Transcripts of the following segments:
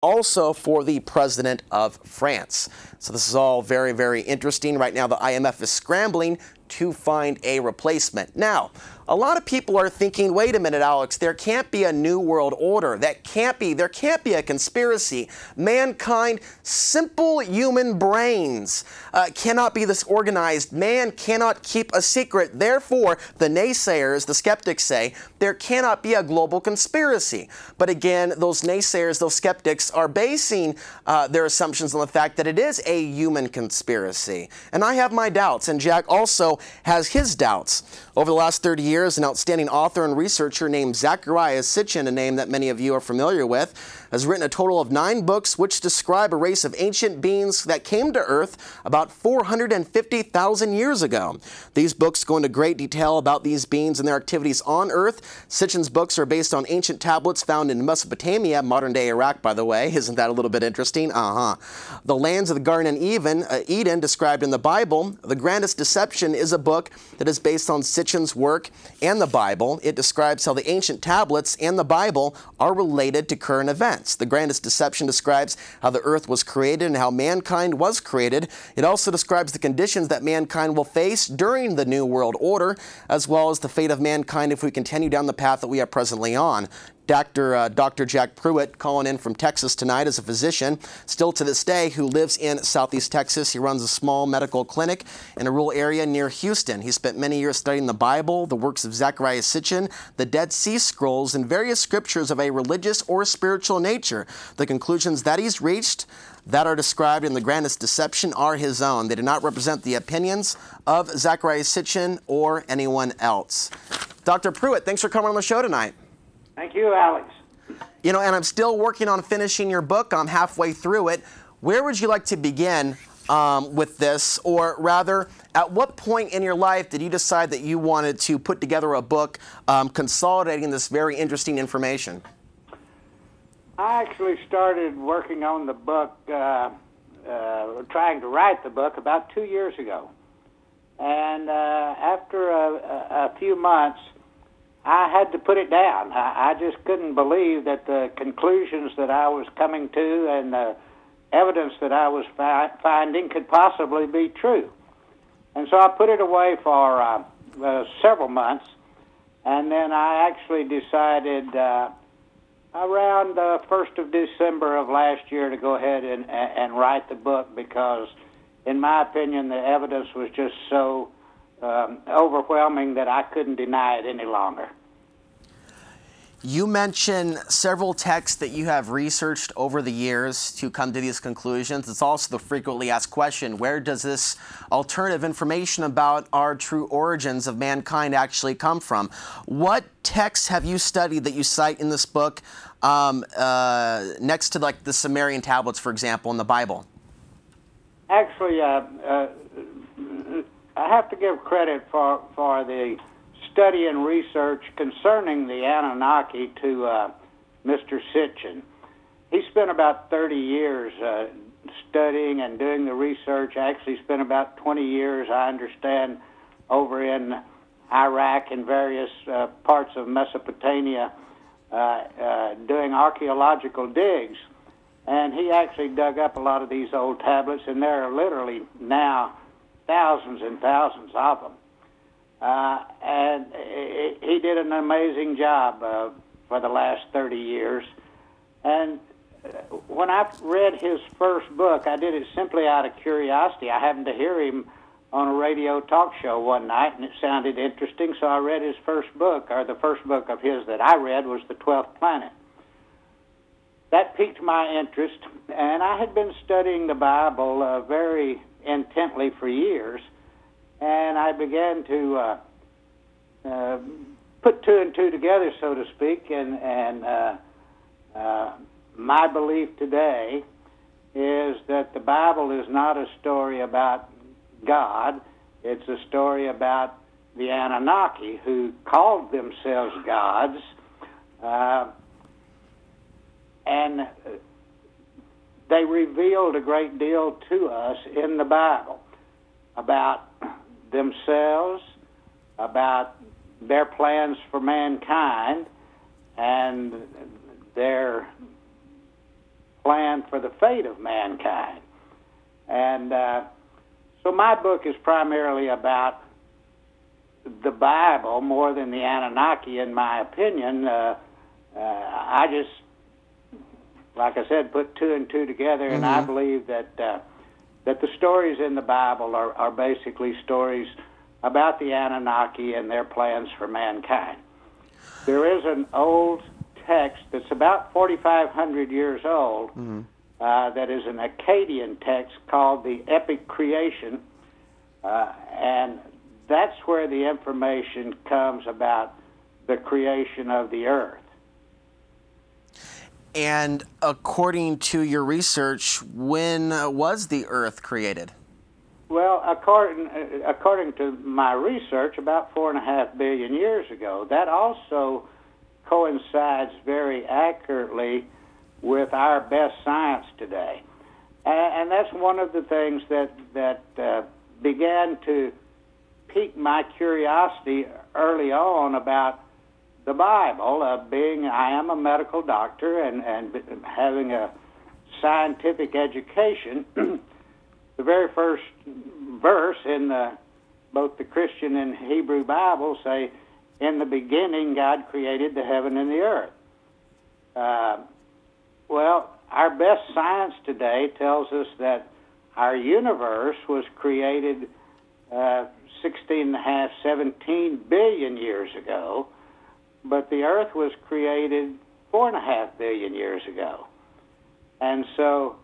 also for the president of France. So this is all very, very interesting. Right now, the IMF is scrambling to find a replacement. Now, a lot of people are thinking, wait a minute, Alex, there can't be a new world order. There can't be a conspiracy. Mankind, simple human brains cannot be this organized. Man cannot keep a secret. Therefore, the naysayers, the skeptics say, there cannot be a global conspiracy. But again, those naysayers, those skeptics are basing their assumptions on the fact that it is a human conspiracy. And I have my doubts, and Jack also has his doubts. Over the last 30 years, an outstanding author and researcher named Zecharia Sitchin, a name that many of you are familiar with, has written a total of 9 books which describe a race of ancient beings that came to Earth about 450,000 years ago. These books go into great detail about these beings and their activities on Earth. Sitchin's books are based on ancient tablets found in Mesopotamia, modern-day Iraq, by the way. Isn't that a little bit interesting? The lands of the Garden of Eden described in the Bible. The Grandest Deception is a book that is based on Sitchin's work and the Bible. It describes how the ancient tablets and the Bible are related to current events. The Grandest Deception describes how the earth was created and how mankind was created. It also describes the conditions that mankind will face during the New World Order, as well as the fate of mankind if we continue down the path that we are presently on. Dr. Jack Pruitt, calling in from Texas tonight, as a physician, still to this day, who lives in Southeast Texas. He runs a small medical clinic in a rural area near Houston. He spent many years studying the Bible, the works of Zecharia Sitchin, the Dead Sea Scrolls, and various scriptures of a religious or spiritual nature. The conclusions that he's reached that are described in The Grandest Deception are his own. They do not represent the opinions of Zecharia Sitchin or anyone else. Dr. Pruitt, thanks for coming on the show tonight. Thank you, Alex. You know, and I'm still working on finishing your book. I'm halfway through it. Where would you like to begin with this? Or rather, at what point in your life did you decide that you wanted to put together a book consolidating this very interesting information? I actually started working on the book, trying to write the book about 2 years ago. And after a few months, I had to put it down. I just couldn't believe that the conclusions that I was coming to and the evidence that I was finding could possibly be true. And so I put it away for several months, and then I actually decided around the 1st of December of last year to go ahead and write the book, because, in my opinion, the evidence was just so overwhelming that I couldn't deny it any longer. You mentioned several texts that you have researched over the years to come to these conclusions. It's also the frequently asked question, where does this alternative information about our true origins of mankind actually come from? What texts have you studied that you cite in this book next to, like, the Sumerian tablets, for example, in the Bible? Actually, I have to give credit for the study and research concerning the Anunnaki to Mr. Sitchin. He spent about 30 years studying and doing the research. I actually spent about 20 years, I understand, over in Iraq and various parts of Mesopotamia doing archaeological digs. And he actually dug up a lot of these old tablets, and there are literally now thousands and thousands of them. And he did an amazing job for the last 30 years. And when I read his first book, I did it simply out of curiosity. I happened to hear him on a radio talk show one night, and it sounded interesting, so I read his first book, or the first book of his that I read was The 12th Planet. That piqued my interest, and I had been studying the Bible very intently for years. And I began to put two and two together, so to speak, and my belief today is that the Bible is not a story about God. It's a story about the Anunnaki, who called themselves gods, and they revealed a great deal to us in the Bible about themselves, about their plans for mankind, and their plan for the fate of mankind. And so my book is primarily about the Bible more than the Anunnaki, in my opinion. I just, like I said, put two and two together, and I believe that that the stories in the Bible are basically stories about the Anunnaki and their plans for mankind. There is an old text that's about 4,500 years old that is an Akkadian text called the Epic Creation, and that's where the information comes about the creation of the earth. And according to your research, when was the earth created? Well, according to my research, about 4.5 billion years ago. That also coincides very accurately with our best science today. And that's one of the things that began to pique my curiosity early on about the Bible. I am a medical doctor and having a scientific education, the very first verse in both the Christian and Hebrew Bible say, "In the beginning God created the heaven and the earth." Well, our best science today tells us that our universe was created 16.5, 17 billion years ago, but the earth was created 4.5 billion years ago. And so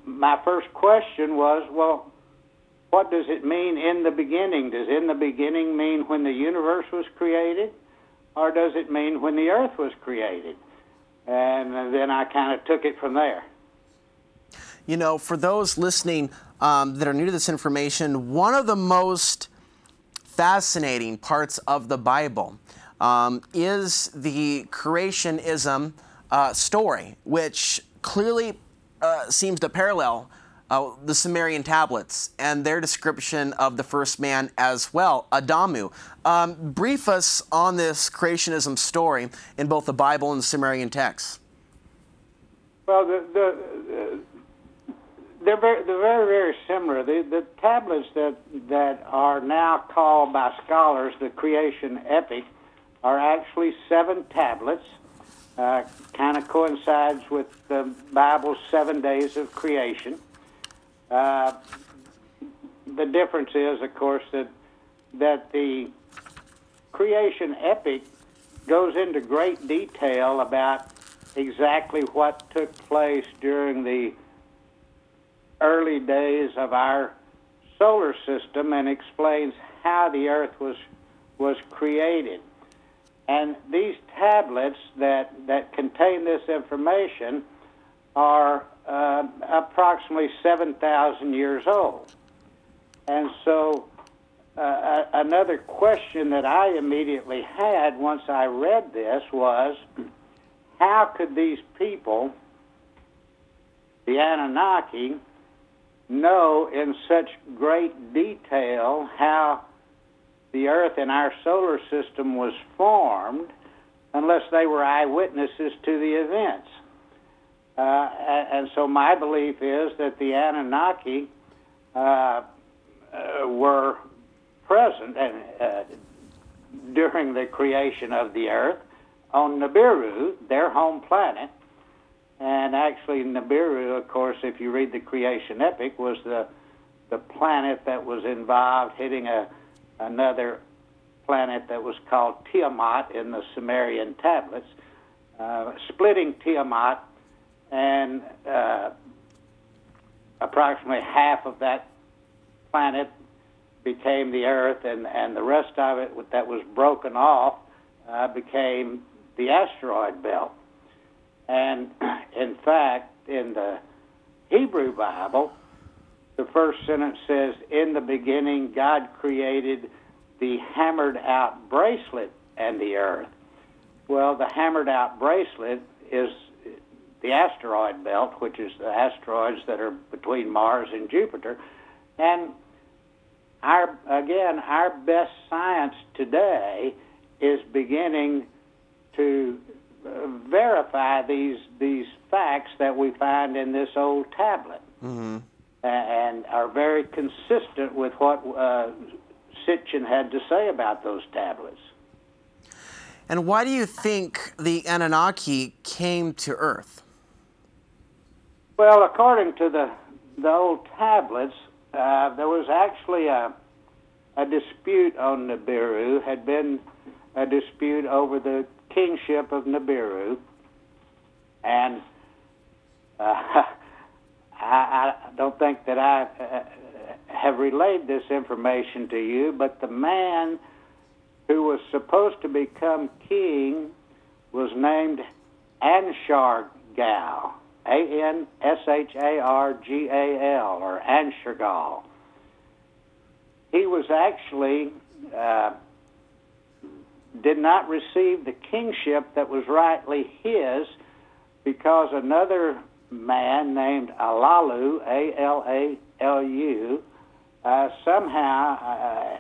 my first question was, well, what does it mean in the beginning? Does in the beginning mean when the universe was created, or does it mean when the earth was created? And then I kind of took it from there. You know, for those listening that are new to this information, one of the most fascinating parts of the Bible is the creationism story, which clearly seems to parallel the Sumerian tablets and their description of the first man as well, Adamu. Brief us on this creationism story in both the Bible and the Sumerian texts. Well, they're very, very similar. The tablets that are now called by scholars the creation epic are actually 7 tablets. Kind of coincides with the Bible's 7 days of creation. The difference is, of course, that the creation epic goes into great detail about exactly what took place during the early days of our solar system and explains how the earth was created. And these tablets that contain this information are approximately 7,000 years old. And so another question that I immediately had once I read this was, how could these people, the Anunnaki, know in such great detail how the earth in our solar system was formed unless they were eyewitnesses to the events? And so my belief is that the Anunnaki were present during the creation of the earth on Nibiru, their home planet. And actually Nibiru, of course, if you read the creation epic, was the planet that was involved hitting another planet that was called Tiamat in the Sumerian tablets, splitting Tiamat, and approximately half of that planet became the Earth, and the rest of it that was broken off became the asteroid belt. And in fact, in the Hebrew Bible, the first sentence says, "In the beginning, God created the hammered-out bracelet and the earth." Well, the hammered-out bracelet is the asteroid belt, which is the asteroids that are between Mars and Jupiter. And our best science today is beginning to verify these facts that we find in this old tablet, and are very consistent with what Sitchin had to say about those tablets. And why do you think the Anunnaki came to Earth? Well, according to the old tablets, there was actually a dispute on Nibiru, had been a dispute over the kingship of Nibiru, and I don't think that I have relayed this information to you, but the man who was supposed to become king was named Anshargal, Anshargal, or Anshargal. He was actually did not receive the kingship that was rightly his, because another man named Alalu, A-L-A-L-U, somehow,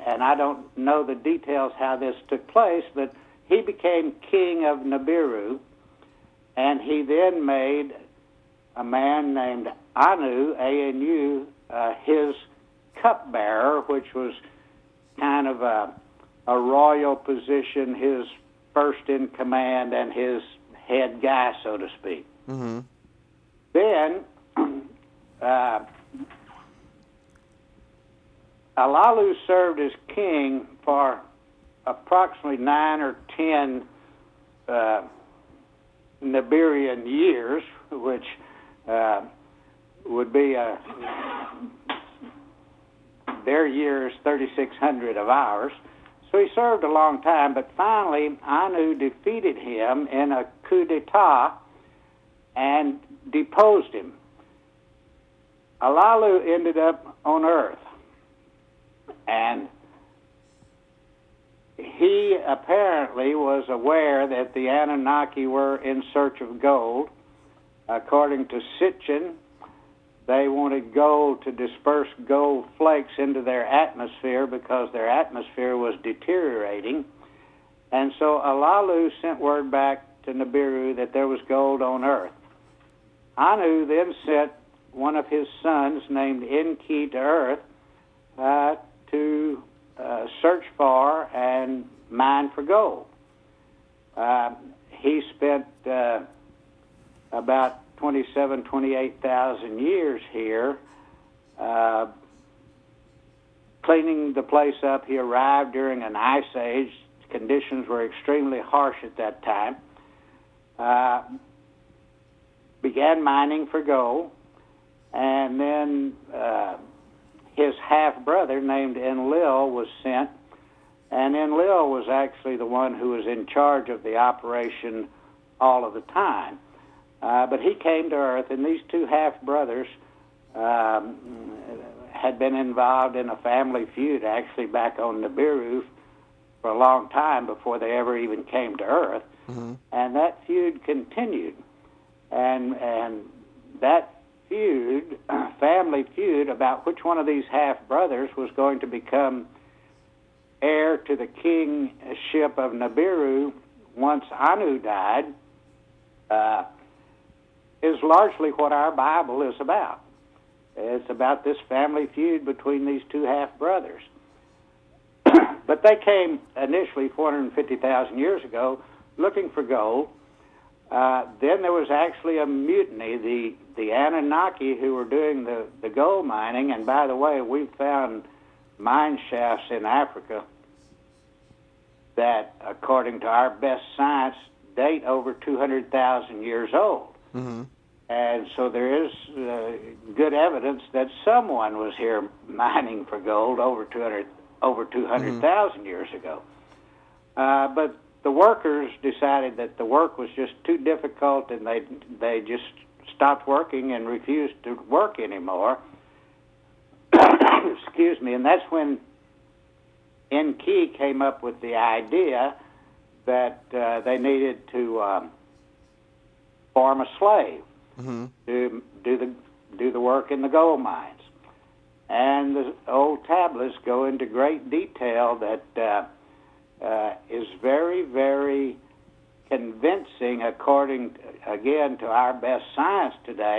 and I don't know the details how this took place, but he became king of Nibiru, and he then made a man named Anu, A-N-U, his cupbearer, which was kind of a royal position, his first in command and his head guy, so to speak. Mm-hmm. Then Alalu served as king for approximately 9 or 10 Nibirian years, which would be their years 3,600 of ours. So he served a long time, but finally Anu defeated him in a coup d'etat and deposed him. Alalu ended up on Earth, and he apparently was aware that the Anunnaki were in search of gold. According to Sitchin, they wanted gold to disperse gold flakes into their atmosphere because their atmosphere was deteriorating. And so Alalu sent word back to Nibiru that there was gold on Earth. Anu then sent one of his sons named Enki to Earth to search for and mine for gold. He spent about 28,000 years here cleaning the place up. He arrived during an ice age. Conditions were extremely harsh at that time. Began mining for gold, and then his half-brother named Enlil was sent, and Enlil was actually the one who was in charge of the operation all of the time. But he came to Earth, and these two half-brothers had been involved in a family feud, actually back on Nibiru for a long time before they ever even came to Earth. Mm-hmm. And that feud continued. And that feud, family feud, about which one of these half-brothers was going to become heir to the kingship of Nibiru once Anu died, is largely what our Bible is about. It's about this family feud between these two half-brothers. But they came initially 450,000 years ago looking for gold. Then there was actually a mutiny. The Anunnaki who were doing the gold mining, and by the way, we found mine shafts in Africa that, according to our best science, date over 200,000 years old. Mm-hmm. And so there is good evidence that someone was here mining for gold over 200,000 years ago. But the workers decided that the work was just too difficult, and they just stopped working and refused to work anymore. Excuse me. And that's when Enki came up with the idea that they needed to form a slave. Mm-hmm. to do the work in the gold mines. And the old tablets go into great detail that is very, very convincing, according, again, to our best science today.